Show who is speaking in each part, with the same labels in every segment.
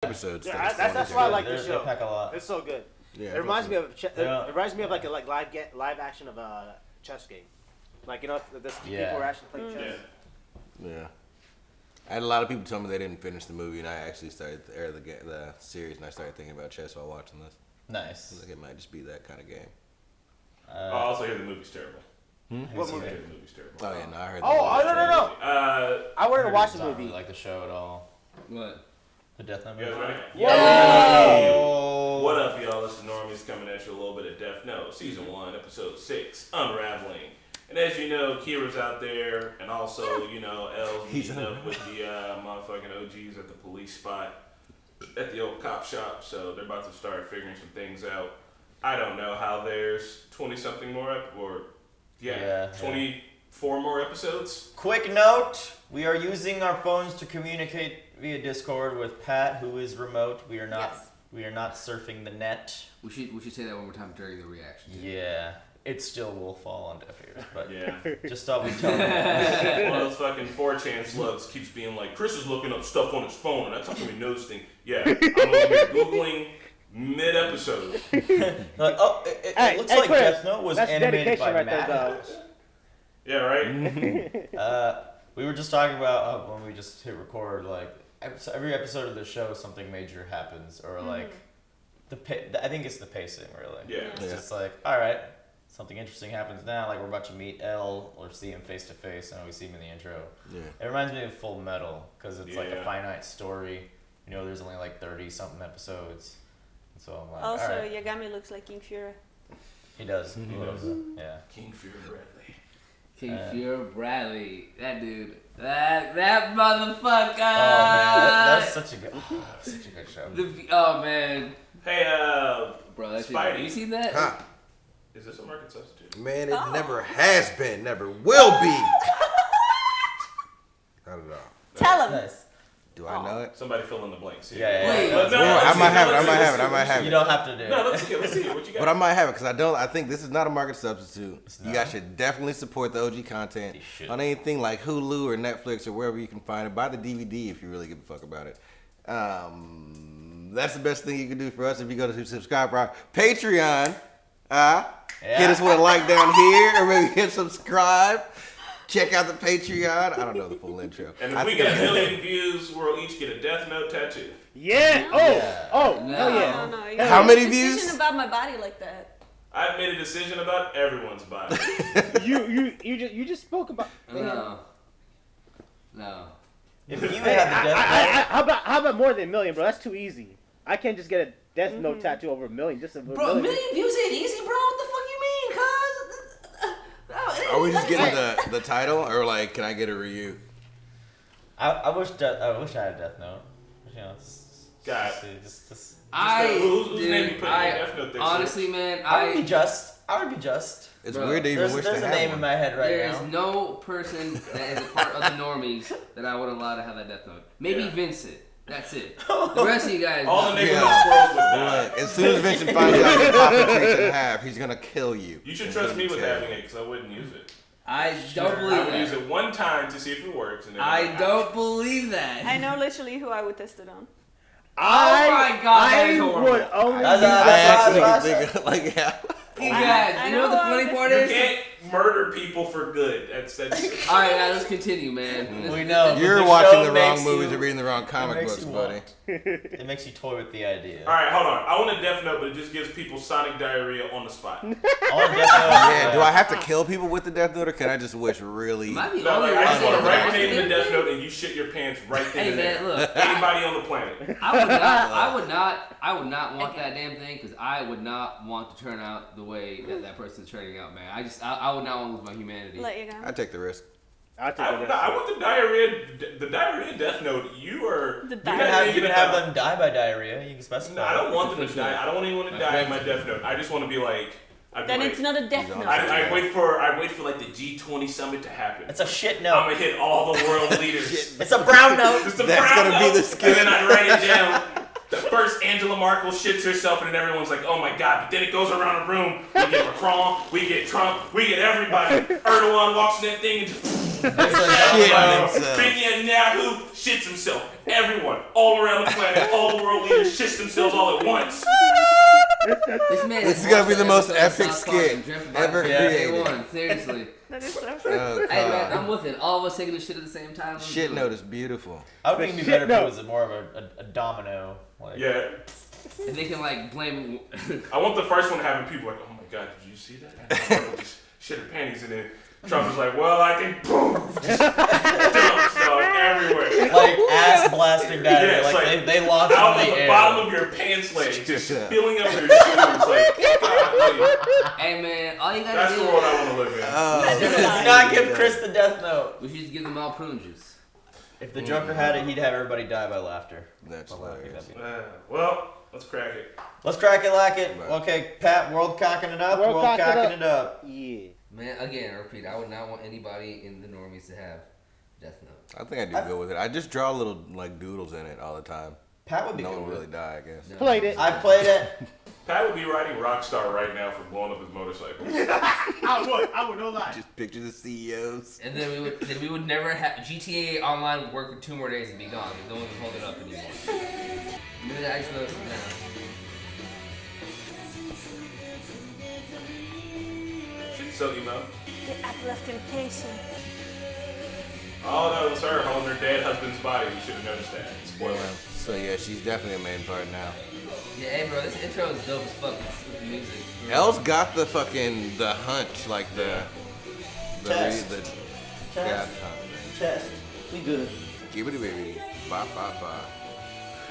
Speaker 1: episodes.
Speaker 2: Yeah, that's why I like this show.
Speaker 3: They pack a lot.
Speaker 2: It's so good.
Speaker 1: Yeah,
Speaker 2: It reminds me of like a live action of a chess game. Like the people are actually playing chess.
Speaker 1: Yeah. I had a lot of people tell me they didn't finish the movie, and I actually started the series, and I started thinking about chess while watching this.
Speaker 3: Nice.
Speaker 1: Like it might just be that kind of game.
Speaker 4: I also hear the movie's terrible.
Speaker 2: What movie?
Speaker 4: I hear the movie's terrible.
Speaker 1: Oh yeah, no, I heard.
Speaker 2: No. I wanted to watch the movie.
Speaker 3: Really like the show at all.
Speaker 5: What?
Speaker 3: The Death Note
Speaker 4: You guys
Speaker 3: movie.
Speaker 4: ready?
Speaker 3: Yeah.
Speaker 4: What up, y'all? This is Normies coming at you a little bit of Death Note, Season 1, Episode 6, Unraveling. And as you know, Kira's out there, and also, L's meeting up with the motherfucking OGs at the police spot at the old cop shop, so they're about to start figuring some things out. I don't know how there's 20-something more 24 more episodes.
Speaker 3: Quick note: we are using our phones to communicate via Discord with Pat, who is remote. We are not.
Speaker 6: Yes.
Speaker 3: We are not surfing the net.
Speaker 5: We should say that one more time during the reaction.
Speaker 3: Yeah, it still will fall on deaf ears, but
Speaker 4: Yeah.
Speaker 3: just thought we'd tell them.
Speaker 4: One of those fucking 4chan slugs keeps being like, Chris is looking up stuff on his phone, and that's how we know this thing. Yeah, I'm over here Googling mid-episode.
Speaker 3: Like, it looks like
Speaker 2: Chris,
Speaker 3: Death Note was
Speaker 2: that's
Speaker 3: animated by
Speaker 2: dedication right there,
Speaker 3: Madhouse.
Speaker 4: Yeah, right?
Speaker 3: We were just talking about when we just hit record, like every episode of the show, something major happens, or like I think it's the pacing, really.
Speaker 4: Yeah.
Speaker 3: It's just like, all right, something interesting happens now. Like we're about to meet L or see him face to face, and we see him in the intro.
Speaker 1: Yeah.
Speaker 3: It reminds me of Full Metal because it's like a
Speaker 4: Yeah.
Speaker 3: finite story. There's only like 30-something episodes, and so I'm like,
Speaker 6: Also,
Speaker 3: all right.
Speaker 6: Yagami looks like King Fury.
Speaker 3: He does. He does. Yeah.
Speaker 4: King Fury Bradley.
Speaker 5: King Fury Bradley, that dude, that motherfucker.
Speaker 3: Oh man, that's such a good show.
Speaker 5: Oh man,
Speaker 4: Hey,
Speaker 5: bro, that's
Speaker 4: Spidey.
Speaker 5: You seen that?
Speaker 1: Huh.
Speaker 4: Is this a market substitute?
Speaker 1: Man, it never has been, never will be. Not at all.
Speaker 6: Tell him.
Speaker 3: Nice.
Speaker 1: Do I know it?
Speaker 4: Somebody fill in the blanks here.
Speaker 3: Yeah.
Speaker 5: Wait,
Speaker 4: But no,
Speaker 1: I
Speaker 4: let's
Speaker 1: might
Speaker 4: see,
Speaker 1: have it.
Speaker 4: let's
Speaker 1: I might
Speaker 4: see,
Speaker 1: have it. I
Speaker 4: let's
Speaker 1: might
Speaker 4: see.
Speaker 1: have
Speaker 3: You
Speaker 1: it.
Speaker 3: don't have to do it.
Speaker 4: No, let's see what you got.
Speaker 1: But I might have it because I think this is not a market substitute. You guys should definitely support the OG content
Speaker 3: You should.
Speaker 1: on anything like Hulu or Netflix or wherever you can find it. Buy the DVD if you really give a fuck about it. That's the best thing you can do for us if you go to subscribe for our Patreon. Hit us with a like down here or maybe hit subscribe. Check out the Patreon. I don't know the full intro.
Speaker 4: And if we get 1 million views, we'll each get a Death Note tattoo.
Speaker 2: Yeah. Oh,
Speaker 5: No.
Speaker 2: hell yeah.
Speaker 6: No, you
Speaker 1: How
Speaker 6: don't
Speaker 1: many
Speaker 6: make a decision
Speaker 1: views?
Speaker 6: about my body like that.
Speaker 4: I've made a decision about everyone's body.
Speaker 2: You just spoke about.
Speaker 5: No.
Speaker 3: If you
Speaker 2: Hey,
Speaker 3: had the Death Note,
Speaker 2: how about more than 1 million, bro? That's too easy. I can't just get a Death Note tattoo over 1 million. Just a
Speaker 5: Bro, 1 million views ain't easy, bro. What the fuck you mean, cuz?
Speaker 1: Are we just getting the title or like can I get a review?
Speaker 3: I wish I had Death Note.
Speaker 4: God.
Speaker 3: Just
Speaker 4: Whose name you put in the Death Note this
Speaker 5: honestly, man,
Speaker 3: I would be just.
Speaker 1: It's
Speaker 5: Bro,
Speaker 1: weird to even
Speaker 3: There's
Speaker 1: wish
Speaker 3: a
Speaker 1: to have
Speaker 3: name
Speaker 1: one.
Speaker 3: in my head right
Speaker 5: there is
Speaker 3: now.
Speaker 5: no person that is a part of the Normies that I would allow to have that Death Note. Maybe
Speaker 4: Yeah.
Speaker 5: Vincent. That's it. The rest of you guys.
Speaker 4: All the neighborhood
Speaker 1: Yeah.
Speaker 4: squirrels would die.
Speaker 1: Look, as soon as Vincent finds out you pop the treats in half, he's gonna kill you.
Speaker 4: You should trust me with having it because I wouldn't use it.
Speaker 5: I don't
Speaker 4: I
Speaker 5: believe
Speaker 4: would use
Speaker 5: that.
Speaker 4: it one time to see if it works. And then
Speaker 5: I don't believe that.
Speaker 6: I know literally who I would test it on.
Speaker 5: Oh my God, that is horrible.
Speaker 2: would only.
Speaker 3: That's
Speaker 1: I actually
Speaker 3: what
Speaker 1: can
Speaker 3: I
Speaker 1: think of like yeah.
Speaker 5: You guys,
Speaker 6: I
Speaker 5: you know what the
Speaker 6: know
Speaker 5: funny
Speaker 6: this-
Speaker 5: part
Speaker 4: You
Speaker 5: is?
Speaker 4: can't murder people for good. That's
Speaker 5: All right, now let's continue, man.
Speaker 3: We know. but
Speaker 1: You're
Speaker 3: the
Speaker 1: watching
Speaker 3: show
Speaker 1: the wrong
Speaker 3: makes
Speaker 1: movies
Speaker 3: you-
Speaker 1: or reading the wrong comic
Speaker 3: makes
Speaker 1: books,
Speaker 3: you
Speaker 1: buddy.
Speaker 3: want. It makes you toy with the idea.
Speaker 4: All right, hold on. I want a Death Note, but it just gives people sonic diarrhea on the spot.
Speaker 3: I want Death Note.
Speaker 1: Yeah, do I have to kill people with the Death Note or can I just wish really?
Speaker 5: Am I the
Speaker 4: No,
Speaker 5: only
Speaker 4: like, I just
Speaker 5: one
Speaker 4: want to
Speaker 5: that
Speaker 4: write your name in the
Speaker 5: did
Speaker 4: Death Note and you shit your pants right then
Speaker 5: Hey
Speaker 4: and there.
Speaker 5: man, look.
Speaker 4: Anybody on the planet.
Speaker 5: I would not want that damn thing because I would not want to turn out the way that person's turning out, man. I would not want to lose my humanity.
Speaker 6: Let you go.
Speaker 1: I take the risk.
Speaker 2: I'll take
Speaker 4: I want the diarrhea Death Note. You are.
Speaker 6: The
Speaker 3: You
Speaker 6: diarrhea.
Speaker 3: can have them die by diarrhea. You can specify.
Speaker 4: No, I don't want them to
Speaker 5: official.
Speaker 4: die. I don't even want to
Speaker 5: My
Speaker 4: die in
Speaker 5: friends
Speaker 4: my Death Note. I just want to be like.
Speaker 6: Then it's not a Death Note.
Speaker 4: I wait for like the G20 summit to happen.
Speaker 3: It's a shit
Speaker 4: I'm
Speaker 3: note.
Speaker 4: gonna hit all the world leaders.
Speaker 3: It's a brown note.
Speaker 4: Just a
Speaker 1: That's
Speaker 4: brown
Speaker 1: gonna be
Speaker 4: note,
Speaker 1: the skin.
Speaker 4: And then I write it down. first Angela Merkel shits herself, and then everyone's like, "Oh my god!" But then it goes around the room. We get Macron, we get Trump, we get everybody. Erdogan walks in that thing and just. Netanyahu shits himself. Everyone, all around the planet, all the world leaders shits themselves all at once.
Speaker 1: This is gonna be the most epic skit ever created.
Speaker 5: Seriously.
Speaker 6: That is so
Speaker 1: Oh,
Speaker 5: Hey man,
Speaker 1: God.
Speaker 5: I'm with it. All of us taking the shit at the same time. Let's
Speaker 1: Shit
Speaker 5: do it.
Speaker 1: note is beautiful.
Speaker 3: I would think it'd be better if it was more of a domino. Like,
Speaker 4: Yeah.
Speaker 5: And they can like blame.
Speaker 4: I want the first one having people like, "Oh my god, did you see that?" And Merkel just shit her panties, and then Trump is like, "Well, I think boom, just dumps dog everywhere."
Speaker 3: like ass blasting down.
Speaker 4: Yeah, it's
Speaker 3: like they launched
Speaker 4: out
Speaker 3: in
Speaker 4: of
Speaker 3: the
Speaker 4: the
Speaker 3: air.
Speaker 4: bottom of your pants leg, just
Speaker 1: Yeah.
Speaker 4: filling up your shoes. Like, golly,
Speaker 5: Hey man, all you gotta
Speaker 4: that's
Speaker 5: do.
Speaker 4: the world I want to live in.
Speaker 3: Do not give Chris the death note.
Speaker 5: We should just give them all prune juice.
Speaker 3: If the Joker had it, he'd have everybody die by laughter.
Speaker 1: That's
Speaker 3: By laughing,
Speaker 1: hilarious.
Speaker 3: that'd be-
Speaker 4: Well, let's crack it.
Speaker 3: Let's crack it like it.
Speaker 1: Right.
Speaker 3: Okay, Pat, world cocking it up.
Speaker 7: World cocking
Speaker 3: Cocking it up.
Speaker 7: Yeah.
Speaker 5: Man, again, I repeat, I would not want anybody in the Normies to have Death Note.
Speaker 1: I think I do good with it. I just draw little like doodles in it all the time.
Speaker 3: Pat would be
Speaker 1: No
Speaker 3: good
Speaker 1: one
Speaker 3: with
Speaker 1: really
Speaker 3: it.
Speaker 1: die, I guess.
Speaker 5: No.
Speaker 7: Played it.
Speaker 3: I played it.
Speaker 4: Pat would be writing Rockstar right now for blowing up his motorcycle.
Speaker 2: I would, no lie.
Speaker 1: Just picture the CEOs.
Speaker 5: And then we would never have GTA Online would work for 2 more days and be gone. No one would hold it up anymore. Maybe I just noticed it now.
Speaker 4: Shit, so you know.
Speaker 6: The apple of temptation.
Speaker 4: Oh no, it's her holding her dead husband's body. You should have noticed that. Spoiler.
Speaker 1: Yeah. So yeah, she's definitely a main part now.
Speaker 5: Yeah, hey bro, this intro is dope as fuck with the music.
Speaker 1: Elle's got the hunch, like the
Speaker 3: Chest.
Speaker 1: God
Speaker 3: Chest.
Speaker 1: hunt.
Speaker 3: Chest. We good.
Speaker 1: Gibbity baby. Ba ba ba.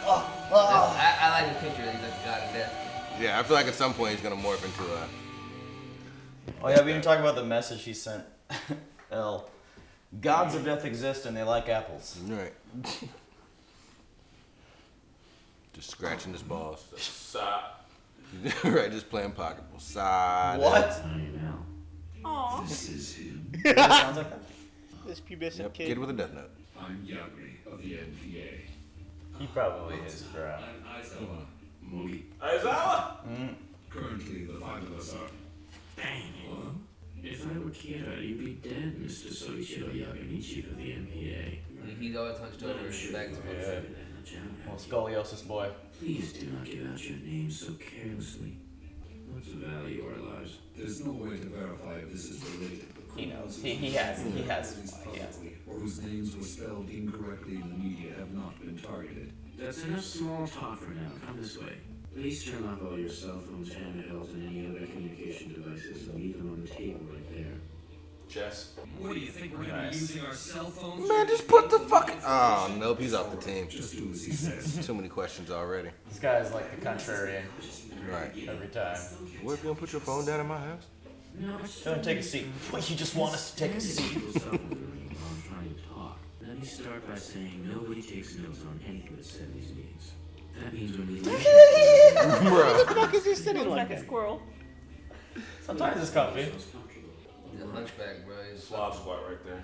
Speaker 3: Oh.
Speaker 5: I like the picture that he's like God of death.
Speaker 1: Yeah, I feel like at some point he's gonna morph into a.
Speaker 3: Oh yeah, we didn't talk about the message he sent. L. Gods of death exist and they like apples.
Speaker 1: Right. Just scratching his balls.
Speaker 4: Stop.
Speaker 1: Right, just playing pocketball. Side.
Speaker 3: What?
Speaker 6: Aww.
Speaker 3: It sounds like that.
Speaker 7: This pubescent
Speaker 1: Yep,
Speaker 7: kid.
Speaker 1: kid with a death note.
Speaker 8: I'm Yagri of the NPA.
Speaker 3: He probably is, bro.
Speaker 8: I'm Aizawa Mogi.
Speaker 4: Aizawa!
Speaker 8: Currently, the 5 of us are.
Speaker 9: Dang.
Speaker 8: What?
Speaker 9: If I were Kira, you'd be dead, Mr. Soichiro Yagamichi of the NPA.
Speaker 5: He's always hunched over his back.
Speaker 3: Yeah. Well, scoliosis boy.
Speaker 9: Please do not give out your name so carelessly. What's the value of our lives?
Speaker 8: There's no way to verify if this is related. But
Speaker 3: He knows.
Speaker 8: criminals
Speaker 3: He has.
Speaker 8: who
Speaker 3: He has.
Speaker 8: police
Speaker 3: He has.
Speaker 8: publicly or whose names were spelled incorrectly in the media have not been targeted.
Speaker 9: That's enough small talk for now. Come this way. Please turn off all your cell phones, handhelds, and any other communication devices and leave them on the table right there.
Speaker 4: Jess.
Speaker 8: What do you think we're gonna be using our cell phones?
Speaker 1: Man, just put the fucking. Oh nope, he's off the team.
Speaker 8: Just do as he says.
Speaker 1: Too many questions already.
Speaker 3: This guy's like the contrarian
Speaker 1: Right.
Speaker 3: every time.
Speaker 1: What if you don't put your phone down in my house?
Speaker 9: No, it's
Speaker 3: Go and take a seat. What, you just want us to take a seat?
Speaker 9: People suffer while I'm trying to talk. Let me start by saying nobody takes notes on anything that's said in these meetings. That means when we leave.
Speaker 1: Bro.
Speaker 7: What the fuck is he sitting
Speaker 6: Looks
Speaker 7: like
Speaker 6: like a
Speaker 7: that?
Speaker 6: squirrel.
Speaker 3: Sometimes it's comfy.
Speaker 5: He's a hunchback, bro. He's
Speaker 4: Slob squat right there.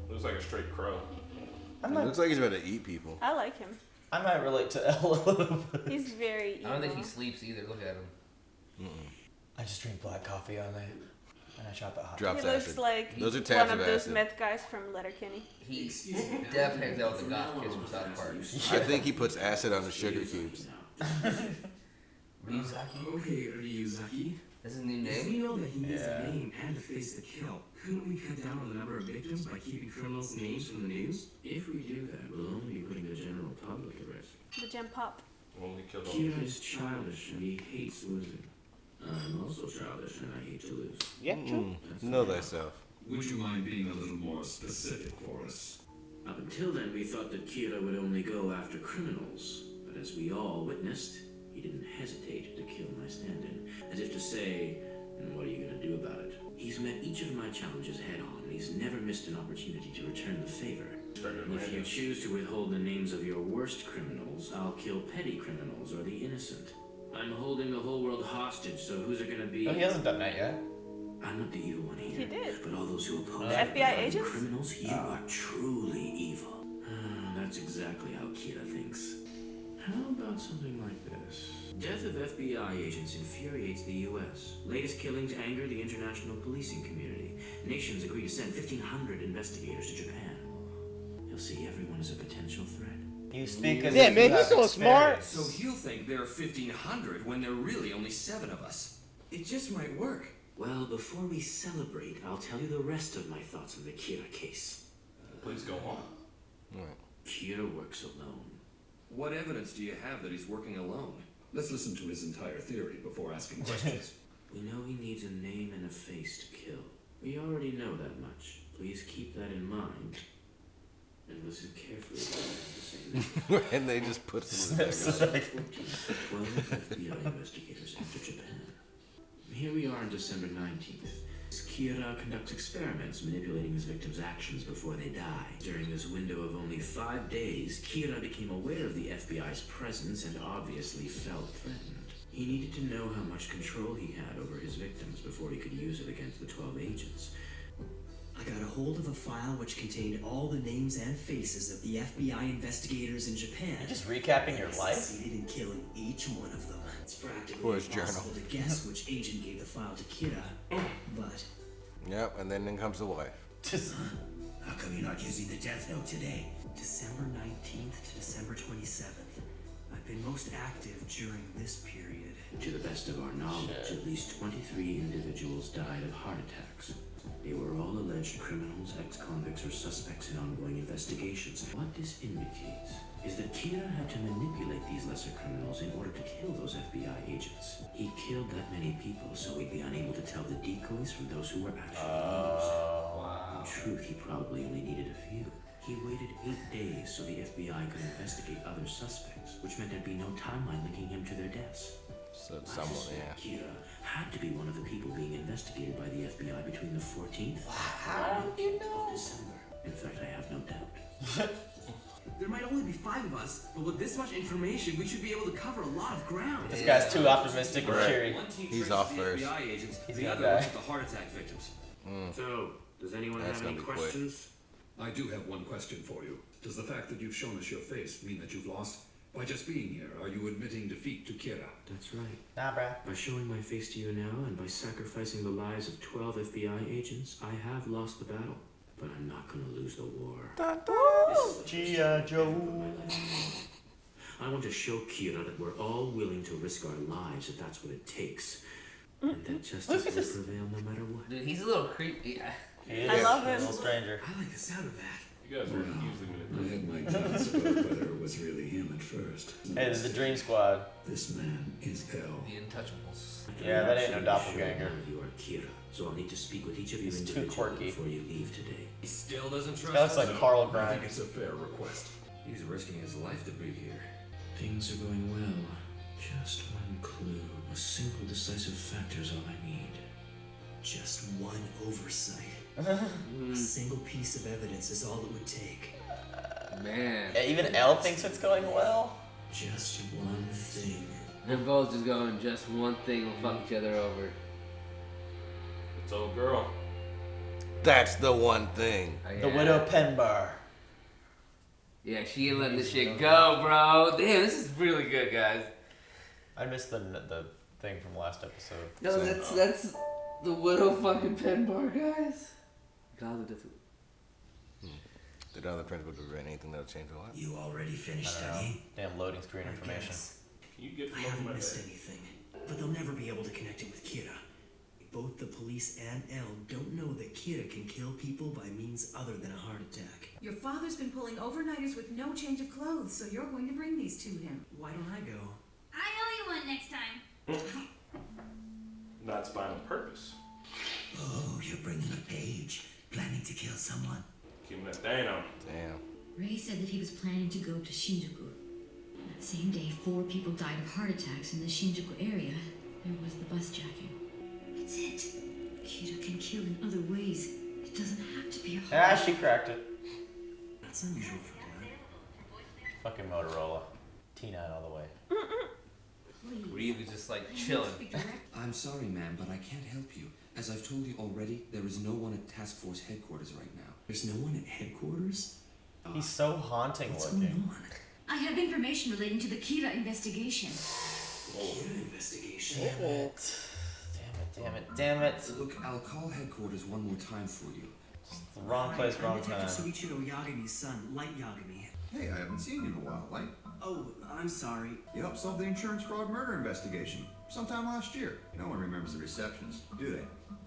Speaker 4: Looks like a straight crow.
Speaker 3: I'm
Speaker 1: It
Speaker 3: not,
Speaker 1: looks like he's about to eat people.
Speaker 6: I like him.
Speaker 3: I might relate to L a little bit.
Speaker 6: He's very
Speaker 5: I don't think he
Speaker 6: evil.
Speaker 5: sleeps either. Look at him.
Speaker 3: I just drink black coffee all night. And I chop it hot.
Speaker 1: Drops
Speaker 6: He looks
Speaker 1: acid.
Speaker 6: like
Speaker 1: Those are
Speaker 6: one
Speaker 1: tabs
Speaker 6: of
Speaker 1: of
Speaker 6: those
Speaker 1: acid.
Speaker 6: meth guys from Letterkenny.
Speaker 5: He def hangs out with the goth kids from South Park.
Speaker 1: I think he puts acid on the sugar cubes.
Speaker 5: Ryuzaki?
Speaker 9: Okay, Ryuzaki.
Speaker 5: That's his new
Speaker 9: If we
Speaker 5: name?
Speaker 9: know that he needs
Speaker 3: Yeah.
Speaker 9: a name and a face to kill, couldn't we cut down on the number of victims by keeping criminals' names from the news? If we do that, we'll only be putting the general public at risk.
Speaker 6: The gem pop.
Speaker 4: Only killed all
Speaker 9: Kira is childish and he hates losing. I'm also childish and I hate to lose.
Speaker 7: Yeah, true.
Speaker 1: Know thyself.
Speaker 8: Would you mind being a little more specific for us?
Speaker 9: Up until then, we thought that Kira would only go after criminals. But as we all witnessed, he didn't hesitate to kill my stand-in. As if to say, and what are you gonna do about it? He's met each of my challenges head-on, and he's never missed an opportunity to return the favor. And if you choose to withhold the names of your worst criminals, I'll kill petty criminals or the innocent. I'm holding the whole world hostage, so who's it gonna be?
Speaker 3: Oh, he hasn't done that yet.
Speaker 9: I'm not the evil one here.
Speaker 6: He did.
Speaker 9: But all those who oppose
Speaker 6: The FBI
Speaker 9: me,
Speaker 6: agents?
Speaker 9: criminals, you are truly evil. That's exactly how Kira thinks. How about something like this? Death of FBI agents infuriates the U.S. Latest killings anger the international policing community. Nations agree to send 1,500 investigators to Japan. He'll see everyone as a potential threat.
Speaker 3: You speak as
Speaker 7: Yeah,
Speaker 3: if
Speaker 7: man,
Speaker 3: you
Speaker 7: he's
Speaker 3: have
Speaker 7: so smart.
Speaker 3: experience.
Speaker 10: So he'll think there are 1,500 when there are really only 7 of us. It just might work.
Speaker 9: Well, before we celebrate, I'll tell you the rest of my thoughts on the Kira case.
Speaker 4: Please go on.
Speaker 9: Kira works alone.
Speaker 10: What evidence do you have that he's working alone?
Speaker 8: Let's listen to his entire theory before asking questions.
Speaker 9: We know he needs a name and a face to kill. We already know that much. Please keep that in mind. And listen carefully to what I have to say next.
Speaker 1: And they just put some.
Speaker 9: 12 FBI investigators enter Japan. Here we are on December 19th. Kira conducts experiments manipulating his victims' actions before they die. During this window of only 5 days, Kira became aware of the FBI's presence and obviously felt threatened. He needed to know how much control he had over his victims before he could use it against the 12 agents.
Speaker 11: I got a hold of a file which contained all the names and faces of the FBI investigators in Japan.
Speaker 3: You're just recapping your
Speaker 11: I
Speaker 3: life?
Speaker 11: succeeded in killing each one of them. It's
Speaker 1: For
Speaker 11: practically
Speaker 1: his journal.
Speaker 11: impossible to guess which agent gave the file to Kira, but
Speaker 1: Yep, and then in comes the wife.
Speaker 11: how come you're not using the death note today? December 19th to December 27th. I've been most active during this period.
Speaker 9: To the best of our knowledge, at least 23 individuals died of heart attacks. They were all alleged criminals, ex-convicts, or suspects in ongoing investigations. What this indicates is that Kira had to manipulate these lesser criminals in order to kill those FBI agents. He killed that many people so he'd be unable to tell the decoys from those who were actually used. In truth, he probably only needed a few. He waited 8 days so the FBI could investigate other suspects, which meant there'd be no timeline linking him to their deaths.
Speaker 1: So
Speaker 9: I
Speaker 1: someone,
Speaker 9: suspect
Speaker 1: yeah.
Speaker 9: Kira had to be one of the people being investigated by the FBI between the 14th
Speaker 3: How do you know?
Speaker 9: of December. In fact, I have no doubt.
Speaker 10: There might only be 5 of us, but with this much information, we should be able to cover a lot of ground.
Speaker 3: This guy's too optimistic and cheery.
Speaker 10: One team
Speaker 1: He's
Speaker 10: traces
Speaker 1: off
Speaker 10: the
Speaker 1: first.
Speaker 10: FBI agents,
Speaker 3: He's
Speaker 10: the
Speaker 3: gonna
Speaker 10: other
Speaker 3: die.
Speaker 10: looks at the heart attack victims.
Speaker 9: So, does anyone
Speaker 1: That's
Speaker 9: have any
Speaker 1: gonna be quick.
Speaker 9: questions?
Speaker 8: I do have one question for you. Does the fact that you've shown us your face mean that you've lost? By just being here, are you admitting defeat to Kira?
Speaker 9: That's right.
Speaker 3: Nah, bruh.
Speaker 9: By showing my face to you now and by sacrificing the lives of 12 FBI agents, I have lost the battle. But I'm not gonna lose the war.
Speaker 3: G.I. Joe.
Speaker 9: I want to show Kira that we're all willing to risk our lives if that's what it takes. And that justice will prevail no matter what.
Speaker 5: Dude, he's a little creepy.
Speaker 3: He is.
Speaker 6: I love
Speaker 3: He's a
Speaker 6: him.
Speaker 3: little stranger.
Speaker 10: I like the sound of that.
Speaker 4: You guys are usually
Speaker 8: I had my doubts about whether it was really him at first.
Speaker 3: Hey, this is the Dream Squad.
Speaker 8: This man is hell.
Speaker 5: The Untouchables.
Speaker 9: I can
Speaker 3: Yeah, that ain't no
Speaker 9: absolutely
Speaker 3: doppelganger.
Speaker 9: sure none of you are Kira, so I'll need to speak with each of you
Speaker 3: He's too
Speaker 9: individually
Speaker 3: quirky.
Speaker 9: before you leave today.
Speaker 10: He still doesn't trust
Speaker 3: That looks
Speaker 10: us.
Speaker 3: like Carl
Speaker 8: I
Speaker 3: Grind.
Speaker 8: think it's a fair request.
Speaker 10: He's risking his life to be here.
Speaker 9: Things are going well. Just one clue. A single decisive factor is all I need.
Speaker 11: just one oversight. A single piece of evidence is all it would take.
Speaker 5: Man.
Speaker 3: Yeah, even Elle thinks it's going well.
Speaker 9: Just one thing.
Speaker 5: They're both just going, just one thing will fuck each other over.
Speaker 4: It's old girl.
Speaker 1: That's the one thing.
Speaker 3: The Widow Penbar.
Speaker 5: Yeah, she ain't letting this shit go, bro. Damn, this is really good, guys.
Speaker 3: I missed the thing from last episode.
Speaker 5: No, that's the Widow fucking Penbar, guys. God, that's
Speaker 1: Did other principal do anything that'll change the life?
Speaker 11: You already
Speaker 3: I
Speaker 11: finished
Speaker 3: don't know.
Speaker 11: studying?
Speaker 3: Damn loading screen
Speaker 11: I
Speaker 3: information.
Speaker 11: guess.
Speaker 4: Can you get
Speaker 11: I
Speaker 4: from over
Speaker 11: haven't
Speaker 4: my
Speaker 11: missed
Speaker 4: head?
Speaker 11: anything, but they'll never be able to connect it with Kira. Both the police and Elle don't know that Kira can kill people by means other than a heart attack.
Speaker 12: Your father's been pulling overnighters with no change of clothes, so you're going to bring these to him.
Speaker 11: Why don't I go?
Speaker 13: I owe you one next time.
Speaker 4: Not spinal purpose.
Speaker 11: Oh, you're bringing a page. Planning to kill someone?
Speaker 4: Keeping that thing on.
Speaker 1: Damn.
Speaker 13: Raye said that he was planning to go to Shinjuku. That same day, 4 people died of heart attacks in the Shinjuku area. There was the bus jacking. That's it. Kira can kill in other ways. It doesn't have to be a heart.
Speaker 3: Ah, she cracked it.
Speaker 11: That's unusual for her.
Speaker 3: Fucking Motorola. T9 all the way.
Speaker 5: Reeve is just like chilling.
Speaker 10: I'm sorry, ma'am, but I can't help you. As I've told you already, there is no one at Task Force headquarters right now.
Speaker 11: There's no one at headquarters?
Speaker 3: He's so haunting
Speaker 11: What's
Speaker 3: looking.
Speaker 11: going on?
Speaker 13: I have information relating to the Kira investigation.
Speaker 11: Kira investigation?
Speaker 3: Damn it.
Speaker 8: Look, I'll call headquarters one more time for you.
Speaker 3: Just the wrong place, wrong
Speaker 11: I'm
Speaker 3: time.
Speaker 11: Detective Suichiro Yagami's son, Light Yagami.
Speaker 8: Hey, I haven't seen you in a while, Light.
Speaker 11: Oh, I'm sorry.
Speaker 8: You helped solve the insurance fraud murder investigation sometime last year. No one remembers the receptionist, do they?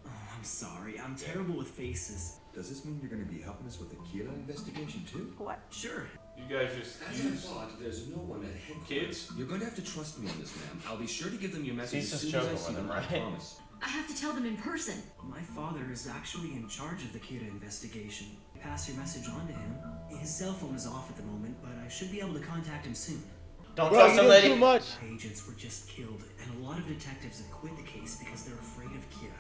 Speaker 11: Oh, I'm sorry. I'm terrible with faces.
Speaker 8: Does this mean you're going to be helping us with the Kira investigation too?
Speaker 6: What?
Speaker 11: Sure.
Speaker 4: You guys just
Speaker 8: As I
Speaker 4: use
Speaker 8: thought, there's no one at headquarters.
Speaker 4: kids.
Speaker 8: You're going to have to trust me on this, ma'am. I'll be sure to give them your message
Speaker 3: He's
Speaker 8: as
Speaker 3: just
Speaker 8: soon as I
Speaker 3: joking
Speaker 8: see
Speaker 3: with
Speaker 8: them,
Speaker 3: him,
Speaker 8: I
Speaker 3: right?
Speaker 8: promise.
Speaker 13: I have to tell them in person.
Speaker 11: My father is actually in charge of the Kira investigation. Pass your message on to him. His cell phone is off at the moment, but I should be able to contact him soon.
Speaker 3: Don't
Speaker 7: Bro,
Speaker 3: trust
Speaker 7: you
Speaker 3: him,
Speaker 7: doing
Speaker 3: lady.
Speaker 7: too much.
Speaker 11: Agents were just killed, and a lot of detectives have quit the case because they're afraid of Kira.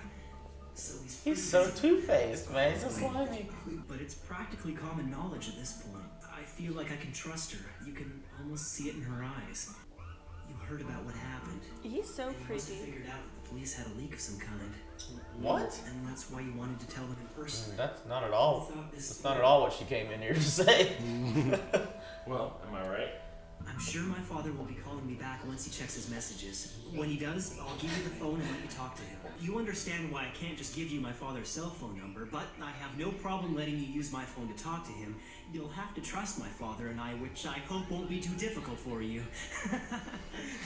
Speaker 11: So
Speaker 3: He's so two-faced, man. He's so slimy.
Speaker 11: But it's practically common knowledge at this point. I feel like I can trust her. You can almost see it in her eyes. You heard about what happened.
Speaker 6: He's so
Speaker 11: And you must have
Speaker 6: pretty.
Speaker 11: figured out that the police had a leak of some kind.
Speaker 3: What?
Speaker 11: And that's why you wanted to tell them in person.
Speaker 3: That's not at all.
Speaker 11: I thought this
Speaker 3: That's not at all what she came in here to say.
Speaker 4: Well, am I right?
Speaker 11: I'm sure my father will be calling me back once he checks his messages. When he does, I'll give you the phone and let you talk to him. You understand why I can't just give you my father's cell phone number, but I have no problem letting you use my phone to talk to him. You'll have to trust my father and I, which I hope won't be too difficult for you.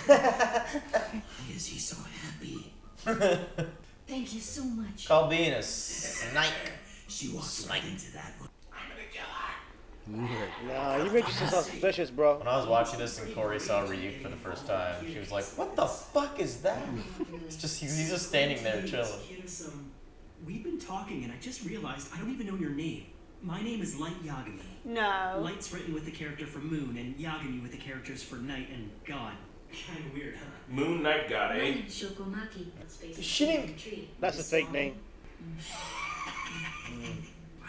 Speaker 9: Why is he so happy?
Speaker 13: Thank you so much.
Speaker 3: Called being a snipe.
Speaker 11: She walked right into that one.
Speaker 7: Nah, you make yourself sound suspicious, bro.
Speaker 3: When I was watching this and Corey saw Raye for the first time, she was like, "What the fuck is that?" It's just he's just standing there chilling.
Speaker 11: We've been talking and I just realized I don't even know your name. My name is Light Yagami.
Speaker 6: No.
Speaker 11: Light's written with the character for moon and Yagami with the characters for night and god. Kinda weird, huh?
Speaker 4: Moon Knight God,
Speaker 13: My
Speaker 4: eh?
Speaker 13: name's Shokomaki.
Speaker 7: She didn't. That's a fake name.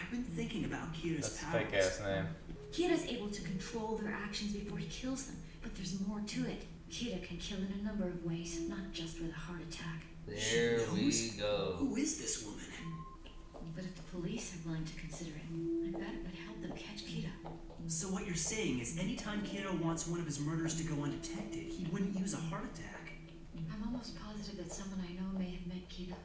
Speaker 11: I've been thinking about Kira's
Speaker 3: That's a
Speaker 11: powers.
Speaker 3: fake ass name.
Speaker 13: Kira's able to control their actions before he kills them, but there's more to it. Kira can kill in a number of ways, not just with a heart attack.
Speaker 5: There we go.
Speaker 11: Who is this woman?
Speaker 13: But if the police are willing to consider it, I bet it would help them catch Kira.
Speaker 11: So what you're saying is anytime Kira wants one of his murders to go undetected, he wouldn't use a heart attack.
Speaker 13: I'm almost positive that someone I know may have met Kira.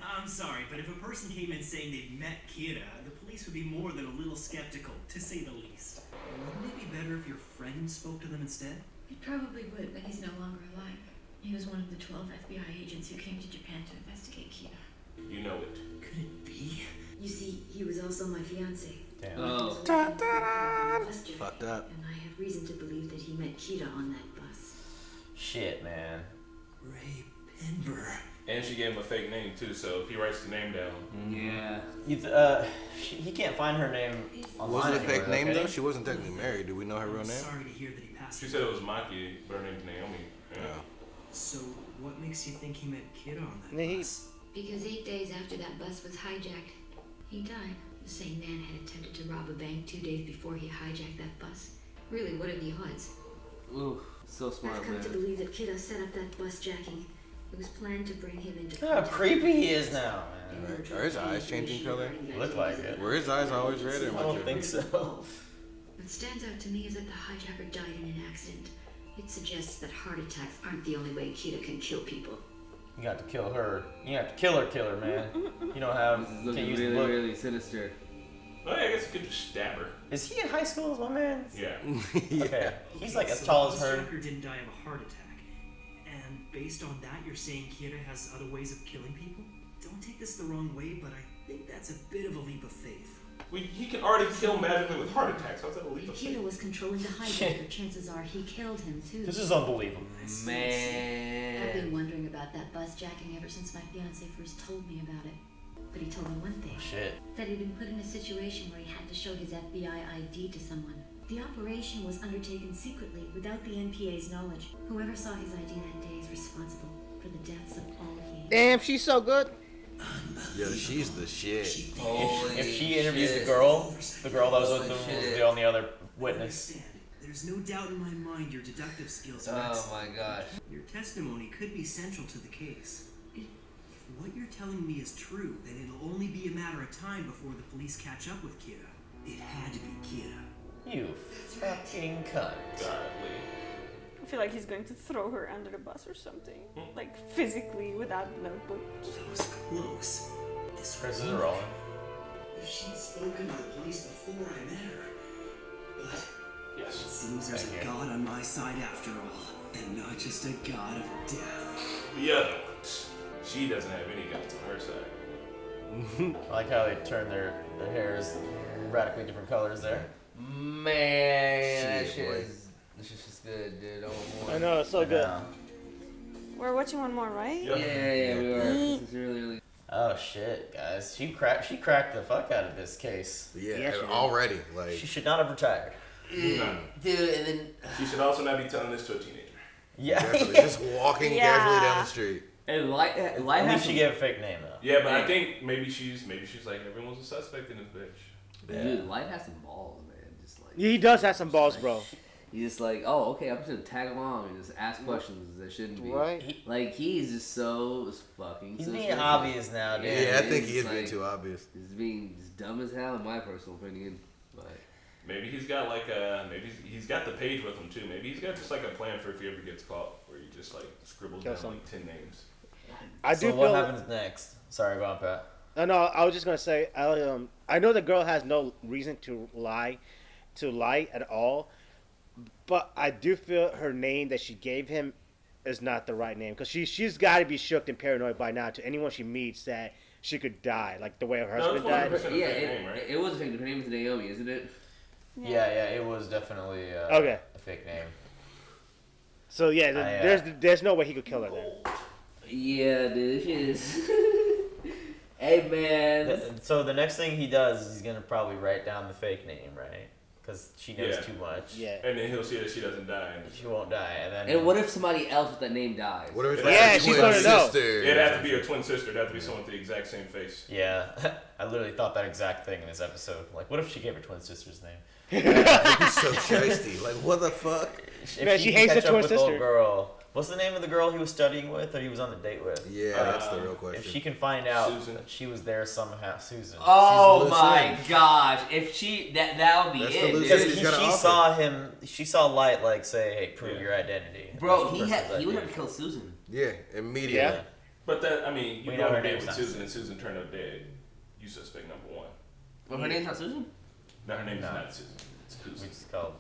Speaker 11: I'm sorry, but if a person came in saying they'd met Kira, the police would be more than a little skeptical, to say the least. Wouldn't it be better if your friend spoke to them instead?
Speaker 13: He probably would, but he's no longer alive. He was one of the 12 FBI agents who came to Japan to investigate Kira.
Speaker 4: You know it.
Speaker 11: Could it be?
Speaker 13: You see, he was also my fiance.
Speaker 3: Damn.
Speaker 5: Oh.
Speaker 1: Fucked up.
Speaker 13: And I have reason to believe that he met Kira on that bus.
Speaker 3: Shit, man.
Speaker 11: Raye Penber.
Speaker 4: And she gave him a fake name too, so if he writes the name down.
Speaker 5: Yeah.
Speaker 3: He can't find her name online.
Speaker 1: Was it a fake
Speaker 3: anywhere,
Speaker 1: name
Speaker 3: can
Speaker 1: though?
Speaker 3: he?
Speaker 1: She wasn't technically married. Do we know her real
Speaker 11: I'm
Speaker 1: name?
Speaker 11: sorry to hear that he passed
Speaker 4: She
Speaker 11: away.
Speaker 4: said it was Maki, but her name's Naomi. Yeah.
Speaker 11: So what makes you think he met Kira on that
Speaker 7: He-
Speaker 11: bus?
Speaker 13: Because 8 days after that bus was hijacked, he died. The same man had attempted to rob a bank 2 days before he hijacked that bus. Really, what are the odds?
Speaker 5: Ooh, so smart,
Speaker 13: I've come to
Speaker 5: man.
Speaker 13: believe that Kira set up that bus jacking. It was planned to bring him into
Speaker 3: Look how creepy he is now, man.
Speaker 1: Right. Are his eyes changing color?
Speaker 3: Look like it.
Speaker 1: Were his eyes always red or
Speaker 3: I don't think so.
Speaker 13: What stands out to me is that the hijacker died in an accident. It suggests that heart attacks aren't the only way Kira can kill people.
Speaker 3: You got to kill her. You have to kill her, man. You don't have.
Speaker 5: This is
Speaker 3: Can't
Speaker 5: looking
Speaker 3: use
Speaker 5: really,
Speaker 3: the book.
Speaker 5: really sinister.
Speaker 4: Oh, yeah, I guess you could just stab her.
Speaker 3: Is he in high school, as my man?
Speaker 4: Yeah.
Speaker 3: Okay. He's like as tall as her.
Speaker 11: The hijacker didn't die of a heart attack. And based on that, you're saying Kira has other ways of killing people? Don't take this the wrong way, but I think that's a bit of a leap of faith.
Speaker 4: He can already kill magically with heart attacks. How's that a leap
Speaker 13: If
Speaker 4: of
Speaker 13: Kira
Speaker 4: faith?
Speaker 13: was controlling the hijacker, chances are he killed him too.
Speaker 3: This is unbelievable.
Speaker 13: I've
Speaker 5: Man.
Speaker 13: been wondering about that bus jacking ever since my fiance first told me about it. But he told me one thing.
Speaker 3: Shit.
Speaker 13: That he'd been put in a situation where he had to show his FBI ID to someone. The operation was undertaken secretly without the NPA's knowledge. Whoever saw his ID that day is responsible for the deaths of all he.
Speaker 7: Damn, she's so good.
Speaker 1: Yo, she's the shit.
Speaker 3: If she interviews the girl that was with him was the only other witness.
Speaker 11: There's no doubt in my mind your deductive skills are
Speaker 5: Oh
Speaker 11: excellent.
Speaker 5: my gosh.
Speaker 11: Your testimony could be central to the case. If what you're telling me is true, then it'll only be a matter of time before the police catch up with Kira. It had to be Kira.
Speaker 3: You fucking cunt.
Speaker 4: Godly.
Speaker 6: I feel like he's going to throw her under the bus or something. Like physically without the notebook.
Speaker 11: That was close. This
Speaker 3: Chris is rolling.
Speaker 11: If she'd spoken to the police before I met her. But
Speaker 4: Yes.
Speaker 11: it seems there's a god on my side after all. And not just a god of death.
Speaker 4: The other ones. She doesn't have any guns on her side.
Speaker 3: I like how they turn their hairs radically different colors there.
Speaker 5: Man, that
Speaker 1: Shit,
Speaker 5: shit
Speaker 1: boy.
Speaker 5: is just good, dude. I want more.
Speaker 7: I know, it's so good.
Speaker 3: Yeah.
Speaker 6: We're watching one more, right?
Speaker 4: Yep.
Speaker 5: Yeah, we are. This is really.
Speaker 3: Oh shit, guys. She cracked the fuck out of this case.
Speaker 1: Yeah,
Speaker 7: Yeah, she did.
Speaker 1: already. Like,
Speaker 3: She should not have retired.
Speaker 5: Dude, and then.
Speaker 4: She should also not be telling this to a teenager.
Speaker 3: Yeah.
Speaker 1: definitely just walking
Speaker 6: Yeah.
Speaker 1: casually down the street.
Speaker 5: And light
Speaker 3: At
Speaker 5: has
Speaker 3: least she
Speaker 5: some,
Speaker 3: gave a fake name though.
Speaker 4: Yeah, but I think maybe she's like everyone's a suspect in this bitch.
Speaker 5: dude, light has some balls, man. Just like
Speaker 7: He does have some balls, bro.
Speaker 5: he's just like, oh, okay, I'm just gonna tag along and just ask questions that shouldn't be.
Speaker 7: Right?
Speaker 5: Like he's just so fucking.
Speaker 3: He's
Speaker 5: so
Speaker 3: being
Speaker 5: stupid.
Speaker 3: obvious now, dude.
Speaker 1: Yeah, I think
Speaker 5: he's
Speaker 1: he is
Speaker 5: just
Speaker 1: being
Speaker 5: like-
Speaker 1: too obvious.
Speaker 5: He's being just dumb as hell, in my personal opinion. But
Speaker 4: Maybe he's got like maybe he's got the page with him too. Maybe he's got just like a plan for if he ever gets caught, where he just like scribbles
Speaker 7: Kill
Speaker 4: down
Speaker 7: some.
Speaker 4: like 10 names.
Speaker 7: I
Speaker 3: So
Speaker 7: do
Speaker 3: what
Speaker 7: feel.
Speaker 3: happens next? Sorry, go on, Pat.
Speaker 7: No, I was just gonna say, I know the girl has no reason to lie at all, but I do feel her name that she gave him is not the right name because she's got to be shook and paranoid by now to anyone she meets that she could die like the way her husband
Speaker 4: it's
Speaker 7: died.
Speaker 4: 100% a
Speaker 5: yeah,
Speaker 4: fake name, right?
Speaker 5: it was a fake. Her name is Naomi, isn't it?
Speaker 3: Yeah, it was definitely
Speaker 7: Okay.
Speaker 3: a fake name.
Speaker 7: So yeah, there's no way he could kill her then.
Speaker 5: Yeah, dude, she is. Hey, man.
Speaker 3: So the next thing he does is he's gonna probably write down the fake name, right? Because she knows
Speaker 4: Yeah.
Speaker 3: too much.
Speaker 7: Yeah.
Speaker 4: And then he'll see that she doesn't die. And
Speaker 3: She won't die, and then.
Speaker 5: And what if somebody else with that name dies?
Speaker 1: What if it's
Speaker 7: Yeah,
Speaker 1: like a
Speaker 7: she's
Speaker 1: twin
Speaker 7: gonna know.
Speaker 1: sister?
Speaker 4: it'd have to be a twin sister. It'd have to be someone with the exact same face.
Speaker 3: Yeah, I literally thought that exact thing in this episode. Like, what if she gave her twin sister's name?
Speaker 1: He's so thirsty. Like, what the fuck?
Speaker 3: If
Speaker 7: Man, she
Speaker 3: can
Speaker 7: hates
Speaker 3: catch
Speaker 7: her
Speaker 3: up
Speaker 7: twin
Speaker 3: with the old
Speaker 7: sister.
Speaker 3: girl. What's the name of the girl he was studying with, or he was on the date with?
Speaker 1: Yeah, that's the real question.
Speaker 3: If she can find out
Speaker 4: Susan.
Speaker 3: that she was there somehow, Susan.
Speaker 5: Oh
Speaker 1: She's
Speaker 5: my
Speaker 1: Lucille.
Speaker 5: gosh! If she that would be
Speaker 1: That's
Speaker 5: it,
Speaker 1: the
Speaker 5: dude.
Speaker 1: Lucille.
Speaker 3: Because
Speaker 1: She's got an
Speaker 3: she
Speaker 1: offer.
Speaker 3: saw him, she saw Light like say, "Hey, prove your identity."
Speaker 5: Bro,
Speaker 3: That's the person's
Speaker 5: he would
Speaker 3: idea.
Speaker 5: have to kill Susan.
Speaker 1: Yeah, immediately.
Speaker 7: Yeah.
Speaker 4: But that, I mean, you
Speaker 3: We
Speaker 4: go
Speaker 3: know
Speaker 4: on
Speaker 3: her
Speaker 4: a date
Speaker 3: name's
Speaker 4: with
Speaker 3: not
Speaker 4: Susan and Susan turned up dead. You suspect number one.
Speaker 5: Well, her name's not Susan.
Speaker 4: No, her name's
Speaker 3: No.
Speaker 4: not Susan. It's
Speaker 3: We
Speaker 4: Susan.
Speaker 3: just called,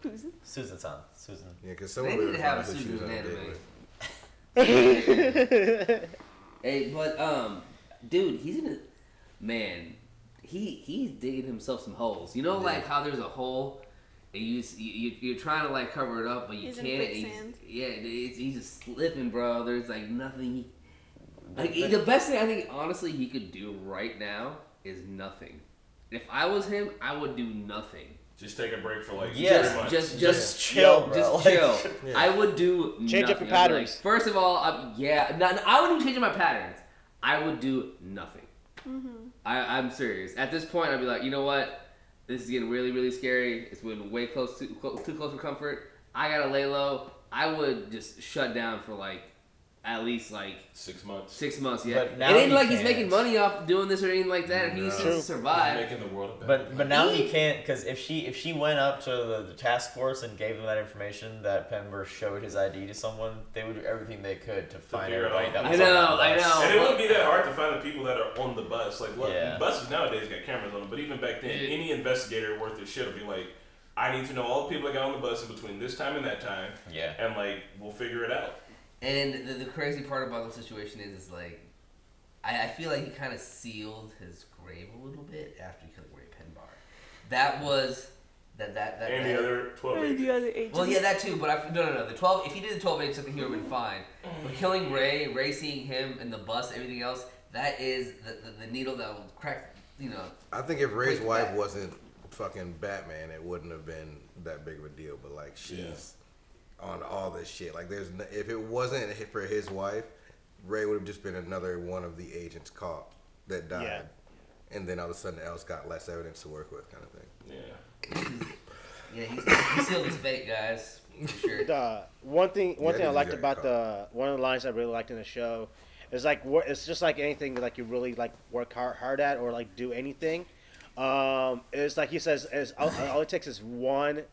Speaker 6: Susan?
Speaker 3: Susan-san. Susan.
Speaker 1: Yeah, because
Speaker 5: They
Speaker 1: someone
Speaker 5: need
Speaker 1: would
Speaker 5: to have a
Speaker 1: find that she
Speaker 5: Susan
Speaker 1: was on a
Speaker 5: anime.
Speaker 1: date with.
Speaker 5: Hey, but dude, he's in a man. He's digging himself some holes. You know, like how there's a hole, and you're trying to like cover it up, but you
Speaker 6: He's in
Speaker 5: can't.
Speaker 6: quicksand.
Speaker 5: He's just slipping, bro. There's like nothing. The best thing I think, honestly, he could do right now is nothing. If I was him, I would do nothing.
Speaker 4: Just take a break for like
Speaker 3: Yes,
Speaker 4: 3 months.
Speaker 5: Just
Speaker 3: chill, bro.
Speaker 5: Just
Speaker 3: Like,
Speaker 5: chill.
Speaker 1: yeah.
Speaker 5: I would do
Speaker 7: Change up
Speaker 5: nothing.
Speaker 7: your
Speaker 5: I'd be like,
Speaker 7: patterns.
Speaker 5: first of all, I wouldn't even change my patterns. I would do nothing. I'm serious. At this point, I'd be like, you know what? This is getting really, really scary. It's been way too close for comfort. I gotta lay low. I would just shut down for like at least like
Speaker 4: 6 months.
Speaker 5: 6 months. Yeah,
Speaker 3: But
Speaker 5: it
Speaker 3: now
Speaker 5: ain't
Speaker 3: he
Speaker 5: like he's
Speaker 3: can't.
Speaker 5: making money off doing this or anything like that. He needs to
Speaker 4: He's
Speaker 5: survive.
Speaker 4: making the world a better
Speaker 3: But now he can't, because if she went up to the task force and gave them that information that Pember showed his ID to someone, they would do everything they could to find
Speaker 4: figure it
Speaker 3: everybody
Speaker 4: out.
Speaker 3: that
Speaker 5: I
Speaker 3: was
Speaker 5: know,
Speaker 3: on the
Speaker 5: I
Speaker 3: bus.
Speaker 5: know.
Speaker 4: And it wouldn't be that hard to find the people that are on the bus. Like, what
Speaker 3: Yeah.
Speaker 4: buses nowadays got cameras on them, but even back then, any investigator worth their shit would be like, I need to know all the people that got on the bus in between this time and that time,
Speaker 3: Yeah.
Speaker 4: and like we'll figure it out.
Speaker 5: And the crazy part about the situation is like, I feel like he kind of sealed his grave a little bit after he killed Ray Penbar. That was that.
Speaker 4: And the other 12
Speaker 6: And the other agents.
Speaker 5: Well, yeah, that too. But no. The 12. If he did the 12 age something, he would have been fine. But killing Ray seeing him in the bus, everything else, that is the needle that will crack. You know.
Speaker 1: I think if Ray's
Speaker 5: break
Speaker 1: wife
Speaker 5: back.
Speaker 1: wasn't fucking Batman, it wouldn't have been that big of a deal. But like, she's on all this shit. Like, if it wasn't for his wife, Ray would have just been another one of the agents caught that died.
Speaker 7: Yeah.
Speaker 1: And then all of a sudden, else got less evidence to work with, kind of thing.
Speaker 5: Yeah. Yeah, he sealed his fate, guys. For sure.
Speaker 7: One thing I
Speaker 1: he's
Speaker 7: liked
Speaker 1: very
Speaker 7: about one of the lines I really liked in the show is like it's just like anything like you really like work hard at or like do anything. It's like he says, all it takes is one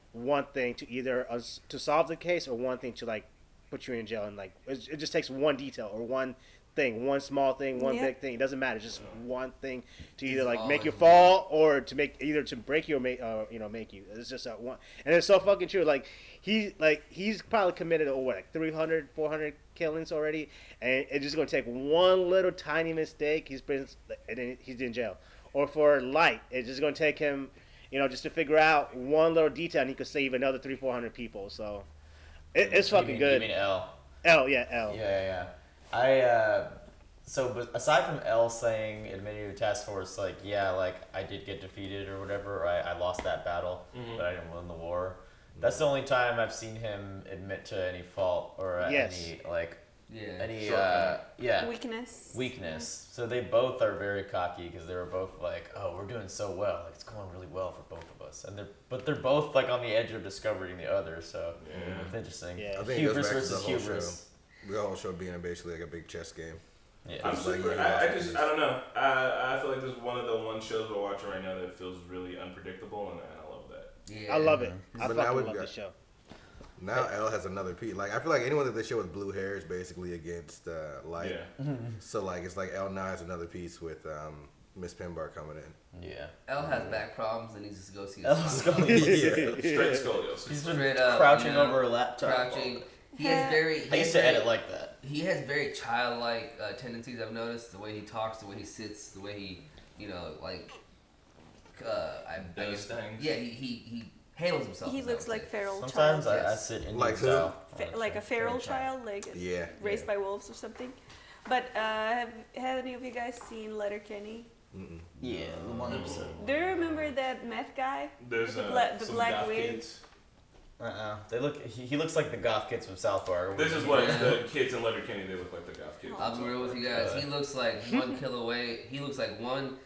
Speaker 7: thing to either to solve the case or one thing to like put you in jail, and like it just takes one detail or one thing, one small thing, one big thing. It doesn't matter. It's just one thing to either like make you fall or to make either to break you or make you. It's just that one, and it's so fucking true. Like he's probably committed over like 300, 400 killings already, and it's just gonna take one little tiny mistake. And then he's in jail. Or for Light, it's just going to take him, just to figure out one little detail, and he could save another 300-400 people. So, it's fucking good.
Speaker 3: You mean L?
Speaker 7: L, yeah, L.
Speaker 3: Yeah. But aside from L saying, admitting to task force, like, yeah, like, I did get defeated or whatever, I lost that battle, but I didn't win the war. That's the only time I've seen him admit to any fault or any, like... weakness. So they both are very cocky because they were both like, oh, we're doing so well, like it's going really well for both of us, and they're both like on the edge of discovering the other. So it's interesting.
Speaker 1: I think hubris versus hubris. The whole show being basically like a big chess game.
Speaker 4: Yeah. I don't know. I feel like this is one of the shows we're watching right now that feels really unpredictable, and I love that.
Speaker 7: Yeah, I love it. I fucking love the show.
Speaker 1: Now Elle has another piece. Like I feel like anyone that they show with blue hair is basically against Light. Yeah. So like it's like Elle now has another piece with Miss Pinbar coming in.
Speaker 5: Yeah. Elle has back problems and needs to go see.
Speaker 4: Straight scoliosis.
Speaker 3: He's been crouching over a laptop.
Speaker 5: Crouching. He has very.
Speaker 3: I used to edit like that.
Speaker 5: He has very childlike tendencies. I've noticed the way he talks, the way he sits, the way he,
Speaker 4: does things.
Speaker 5: Yeah, he handles himself.
Speaker 6: He looks like feral child.
Speaker 3: Sometimes I sit in
Speaker 1: like
Speaker 6: like a feral child, like raised by wolves or something. But have any of you guys seen Letterkenny?
Speaker 3: Mm-mm. Yeah, the one episode.
Speaker 6: Do you remember that meth guy?
Speaker 4: There's
Speaker 6: the
Speaker 4: some
Speaker 6: black
Speaker 4: goth
Speaker 6: wig.
Speaker 4: kids.
Speaker 3: They look. He looks like the goth kids from South Park.
Speaker 4: This is what the kids in Letterkenny. They look like the goth kids.
Speaker 5: I'll be real with you guys. He looks like 1 kill away. He looks like one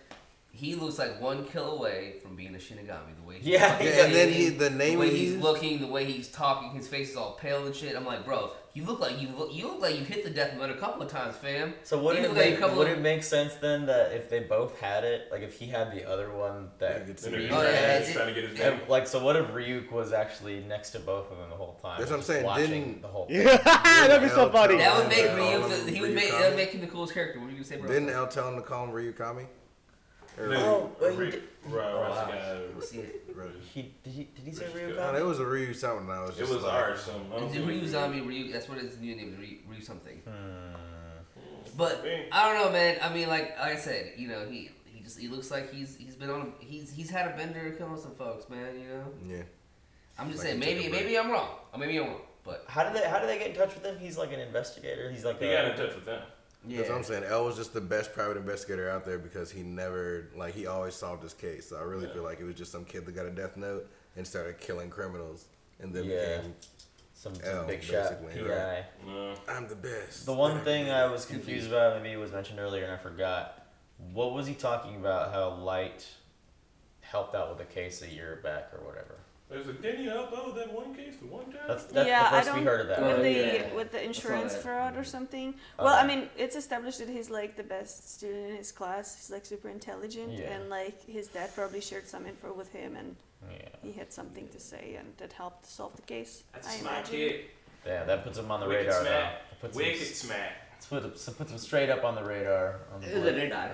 Speaker 5: kill away from being a Shinigami. The way he's
Speaker 1: and then the name
Speaker 5: the way he's looking, the way he's talking, his face is all pale and shit. I'm like, bro, you look like you've hit the death metal a couple of times, fam.
Speaker 3: So would it make sense then that if they both had it, like if he had the other one that
Speaker 4: he's trying to get his name.
Speaker 3: Like so, what if Ryuk was actually next to both of them the whole time?
Speaker 1: That's what I'm saying.
Speaker 3: Watching the whole thing.
Speaker 7: That'd be so funny.
Speaker 5: That would make Ryuk. That would make him the coolest character. What were you gonna say, bro?
Speaker 1: Didn't Elle tell him to call him Ryukami?
Speaker 3: Did he say Ryu?
Speaker 1: No, it was a Ryu something.
Speaker 4: It was ours.
Speaker 5: Ryu Zombie, Ryu. That's what his new name is. Ryu something. But I don't know, man. I mean, like I said, he looks like he's been on. He's had a bender killing some folks, man.
Speaker 1: Yeah.
Speaker 5: I'm just saying, maybe I'm wrong. But
Speaker 3: how did they get in touch with him? He's like an investigator. He got
Speaker 4: in touch with them.
Speaker 1: That's what I'm saying. Elle was just the best private investigator out there because he always solved his case. So I really feel like it was just some kid that got a death note and started killing criminals and then became
Speaker 3: some
Speaker 1: Elle,
Speaker 3: big shot PI.
Speaker 1: I'm the best.
Speaker 3: The one thing I was confused about, maybe it was mentioned earlier and I forgot. What was he talking about? How Light helped out with a case a year back or whatever?
Speaker 4: There's a didn't you help out with that one case for one time?
Speaker 3: That's the first we heard of that.
Speaker 6: With the insurance fraud or something. Well, I mean, it's established that he's like the best student in his class. He's like super intelligent, and like his dad probably shared some info with him, and he had something to say, and that helped solve the case.
Speaker 4: That's a smart kid.
Speaker 3: Yeah, that puts him on the radar now.
Speaker 4: Wicked smack.
Speaker 3: Puts him straight up on the radar. On the radar.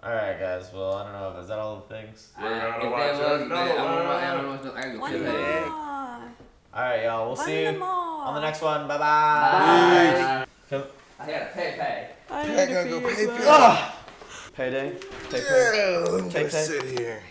Speaker 3: Alright, guys. Well, I don't know. Is that all the things?
Speaker 4: We're gonna watch another
Speaker 6: one.
Speaker 3: Alright, y'all. We'll see you on the next one. Bye-bye.
Speaker 5: I gotta pay.
Speaker 1: I gotta go pay.
Speaker 3: Payday.
Speaker 1: Take pay. Sit here.